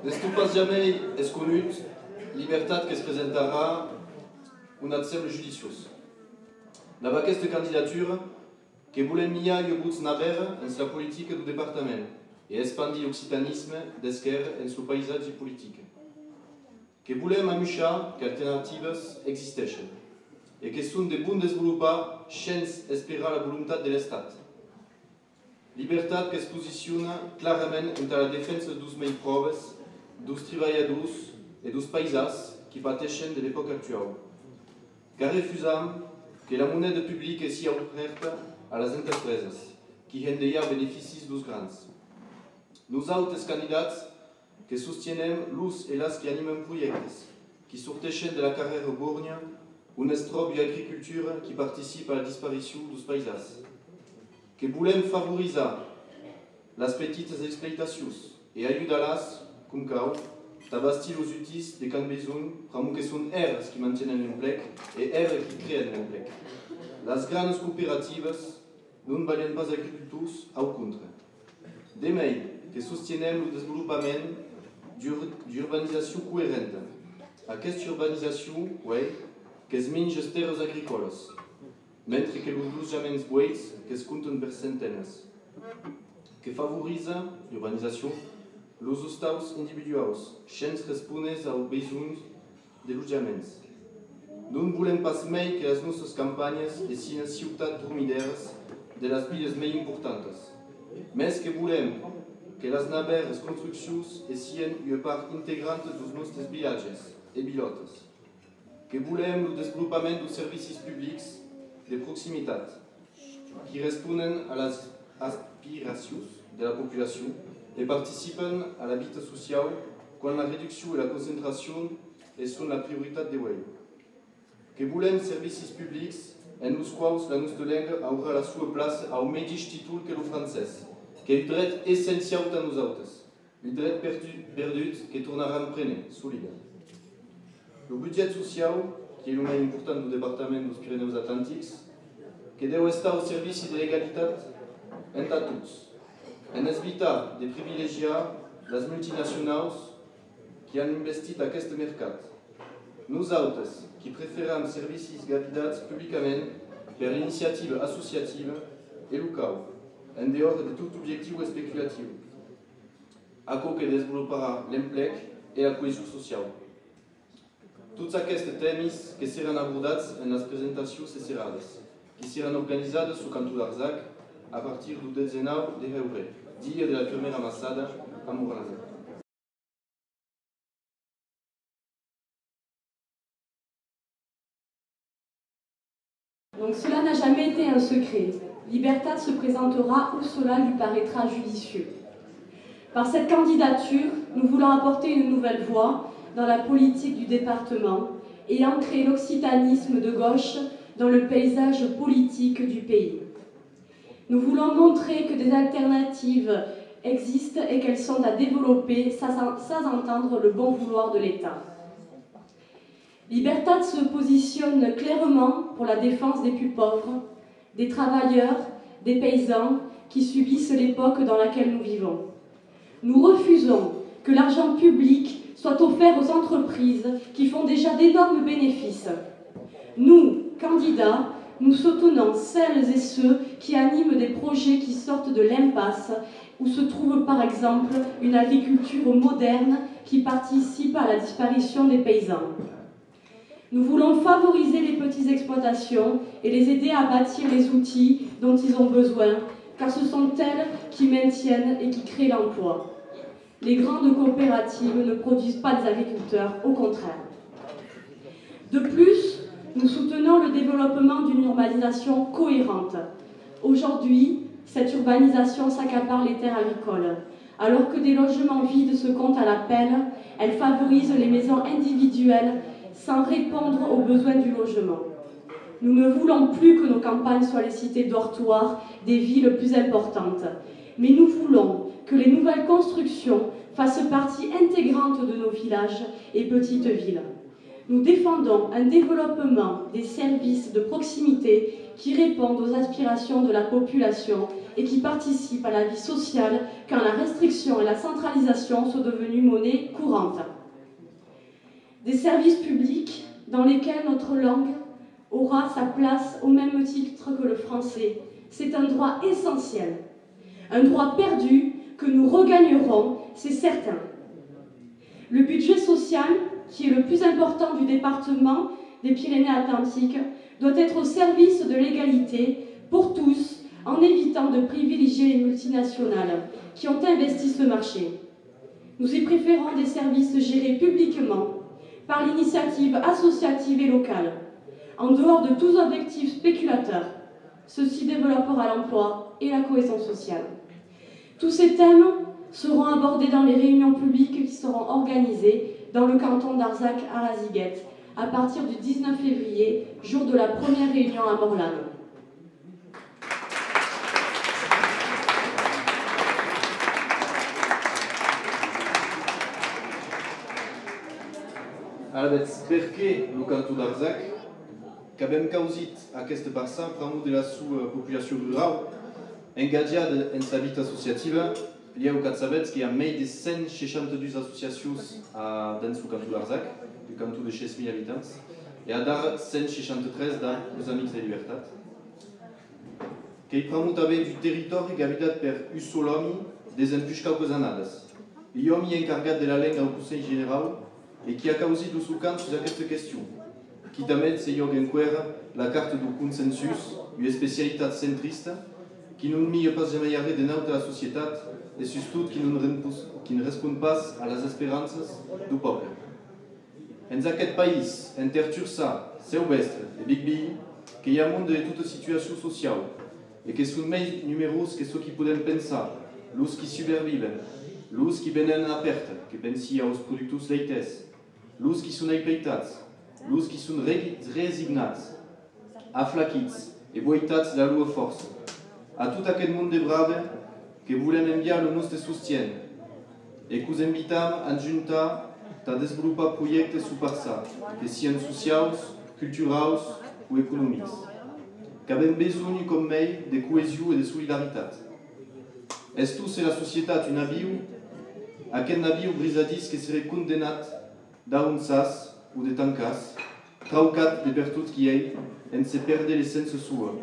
Destupas jamais esconut libertat que se presentara un adsemblu judicios. Dava aquesta candidatura que volem mirar ioguts naver en la politica du departament e expandir l'occitanisme d'esquerra en el paisatge politic. Que volem amuixar que alternatives existeixen e que són de bon desenvolupar sense esperar la voluntat de l'Estat. Libertat que es posiciona clarament entre la defensa dels més pobres, dels treballadors e dels paisans qui pateixen de l'època actual. Que refusam que la moneda pública sia oferta a les empreses, qui rendeia beneficis dels grans. Nosaltres candidats que sostienem l'ús i les que animen projectes, qui sorteixen de la carrera bornya un estrop d'agricultura qui participa a la disparició dels paisans. Que volem favoritzar les petites exploitacions e ajudar-les, com cau, a bastir els útils de can besoin, pramo que són erres qui mantenen l'emplec e erres qui creen l'emplec. Les grans cooperatives no valen pas agricultors, au contra. De mai, que sostienem el desenvolupament d'urbanització coherente. Aquesta urbanització, que es menja les terres agrícoles, mentre que els lotjaments buits que es compten per centenes. Que favoritza l'urbanització els hostals individuals, sense respondre als besoins de lotjaments. No volem pas mai que les nostres campanyes siguin ciutats dormideres de les viles més importants. Més que volem que les noves construccions siguin una part integrante dels nostres vilatges i vilotes. Que volem el desenvolupament dels servicis públics de proximitat, qui responen a les aspiracions de la populació et participent à la vie sociale quand la réduction et la concentration sont la priorité de l'Europe. Que volem servicis publics en els quals la nostra llengua aurà la seva place au mateix títol que el francès, que és un dret essencial de nosaltres, un dret perdut que tornarà a prendre, solida. El budget social, que és el més important del Departament dels Pirineus Atlàntics, que deu estar al servici de l'egalitat entre tots, en evitar de privilegiar les multinacionals qui han investit aquest mercat. Nosaltres, qui preferim servicis gavidats públicament per iniciativa associativa i local, en dehors de tot objectiu especulatiu, aquell que desenvoluparà l'emplec i la cohesió social. Tots aquests temes que seran abordats en les presentacions cerrades, que seran organitzades al Cantó d'Arzac a partir del 19 de febrer, dia de la primera massada a Morlanet. Donc cela n'a jamais été un secret. Libertat se présentera où cela lui paraîtra judicieux. Par cette candidature, nous voulons apporter une nouvelle voie dans la politique du département et ancrer l'occitanisme de gauche dans le paysage politique du pays. Nous voulons montrer que des alternatives existent et qu'elles sont à développer sans entendre le bon vouloir de l'État. Libertat se positionne clairement pour la défense des plus pauvres, des travailleurs, des paysans qui subissent l'époque dans laquelle nous vivons. Nous refusons que l'argent public soit offert aux entreprises qui font déjà d'énormes bénéfices. Nous, candidats, nous soutenons celles et ceux qui animent des projets qui sortent de l'impasse, où se trouve par exemple une agriculture moderne qui participe à la disparition des paysans. Nous voulons favoriser les petites exploitations et les aider à bâtir les outils dont ils ont besoin, car ce sont elles qui maintiennent et qui créent l'emploi. Les grandes coopératives ne produisent pas des agriculteurs, au contraire. De plus, nous soutenons le développement d'une urbanisation cohérente. Aujourd'hui, cette urbanisation s'accapare les terres agricoles. Alors que des logements vides se comptent à la pelle, elle favorise les maisons individuelles sans répondre aux besoins du logement. Nous ne voulons plus que nos campagnes soient les cités dortoirs des villes plus importantes, mais nous voulons que les nouvelles constructions fassent partie intégrante de nos villages et petites villes. Nous défendons un développement des services de proximité qui répondent aux aspirations de la population et qui participent à la vie sociale quand la restriction et la centralisation sont devenues monnaie courante. Des services publics dans lesquels notre langue aura sa place au même titre que le français. C'est un droit essentiel, un droit perdu que nous regagnerons, c'est certain. Le budget social, qui est le plus important du département des Pyrénées-Atlantiques, doit être au service de l'égalité pour tous, en évitant de privilégier les multinationales qui ont investi ce marché. Nous y préférons des services gérés publiquement par l'initiative associative et locale, en dehors de tous objectifs spéculateurs. Ceci développera l'emploi et la cohésion sociale. Tous ces thèmes seront abordés dans les réunions publiques qui seront organisées dans le canton d'Arzac à Raziguet à partir du 19 février, jour de la première réunion à Morlanes. Alabez, perché lo canto d'Arzac, qu'abem causit aquest bassin pramo de la sous-population rurale, engagada en sa vita associativa, lieu que sabets qu'il y a més de 162 associacions dans le canton d'Arzac, du canton de 6.000 habitants, et a dar 163 dans les Amics de Libertat. Que pramo també du territori habitat per Ussolomi des empuix cauques anades. L'home encargat de la langue au Conseil Général et qui a causé du sous-camp sur cette question, qui també se llog en cuera la carte du consensus, une spécialité centriste, qui ne met pas jamais arrêt de notre la société et surtout qui ne répond pas à les espérances du peuple. En aquest pays, en Tertursa, Seubestre et Big Bill, qu'il y a un monde de toute situation sociale et que sont més numéros que ceux qui peuvent penser, los qui survivent, los qui venen a perte, que pensi aos productos leites, los qui sont empeitats, los qui sont resignats, aflaquits et boitats de la lua force. A tout aquest monde de braves que volem enviar le nostre soutien et que us invitam a juntar a desenvolupar projectes subpassats, que siguin socials, culturals ou econòmics. Que avem besoin, com mai, de cohesió i de solidaritat. Esto c'est la societat un naviu, aquest naviu brisadís que serait condamnat d'un sas ou de tancas, traucat de per tot qui hi en se perdre l'essence sua,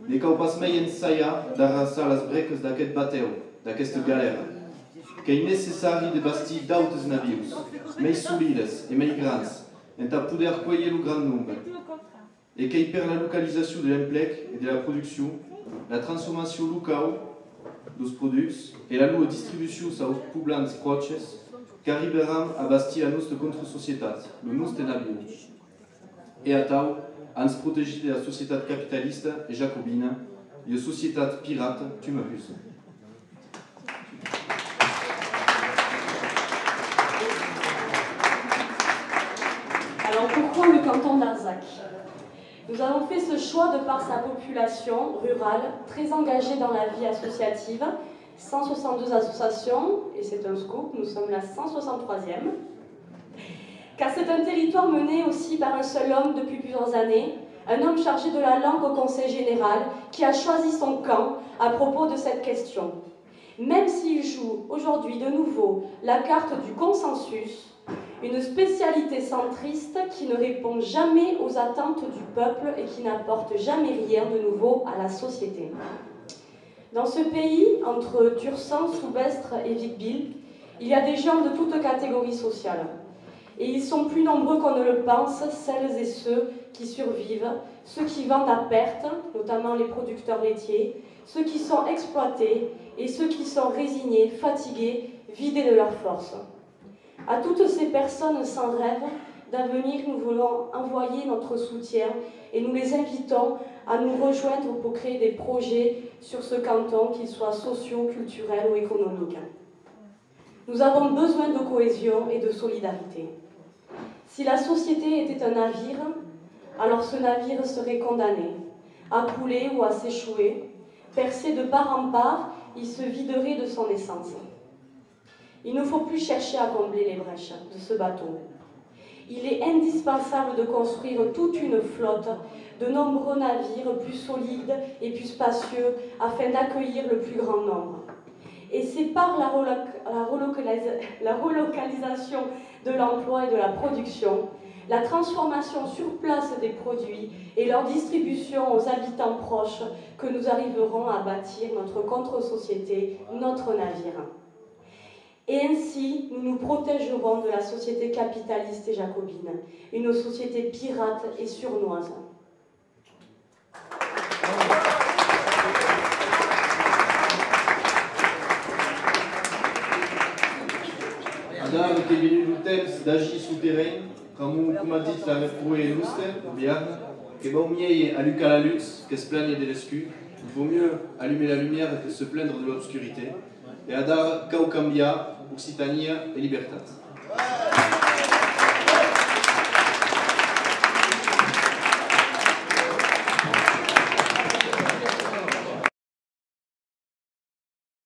de cau pas mai ensaiar d'arrasar les breques d'aquest bateu, d'aquesta galera, que é necessari de bastir d'autres navius, més solides e més grans, en ta poder cueillir le grand nombre, et que per la localisation de l'emplec et de la production, la transformation locale dos produits et la lua distribució aos poblants proches, qu'arriberam a bastir la nostra contre-societat, le nostre naviu. Et a tau, ans protegir de la societat capitalista et jacobina, et la societat pirate tumorus. Alors pourquoi le canton d'Arzac? Nous avons fait ce choix de par sa population rurale, très engagée dans la vie associative, 162 associations, et c'est un scoop, nous sommes la 163e, car c'est un territoire mené aussi par un seul homme depuis plusieurs années, un homme chargé de la langue au Conseil général, qui a choisi son camp à propos de cette question. Même s'il joue aujourd'hui de nouveau la carte du consensus, une spécialité centriste qui ne répond jamais aux attentes du peuple et qui n'apporte jamais rien de nouveau à la société. Dans ce pays, entre Tursan, Soubestre et Vic-Bilh, il y a des gens de toutes catégories sociales. Et ils sont plus nombreux qu'on ne le pense, celles et ceux qui survivent, ceux qui vendent à perte, notamment les producteurs laitiers, ceux qui sont exploités et ceux qui sont résignés, fatigués, vidés de leur force. À toutes ces personnes sans rêve d'avenir, nous voulons envoyer notre soutien et nous les invitons à nous rejoindre pour créer des projets sur ce canton, qu'ils soient sociaux, culturels ou économiques. Nous avons besoin de cohésion et de solidarité. Si la société était un navire, alors ce navire serait condamné à couler ou à s'échouer. Percé de part en part, il se viderait de son essence. Il ne faut plus chercher à combler les brèches de ce bateau. il est indispensable de construire toute une flotte de nombreux navires plus solides et plus spacieux afin d'accueillir le plus grand nombre. Et c'est par la relocalisation de l'emploi et de la production, la transformation sur place des produits et leur distribution aux habitants proches que nous arriverons à bâtir notre contre-société, notre navire. Et ainsi, nous nous protégerons de la société capitaliste et jacobine, une société pirate et surnoise. Dar che viene un text d'agir souterrain, comme a dit la retrouée lustre, bien, que bon miei à Lucas la luxe, que se plaigne de l'escu, il vaut mieux allumer la lumière que se plaindre de l'obscurité, et à dar cau cambia, Occitania et Libertat.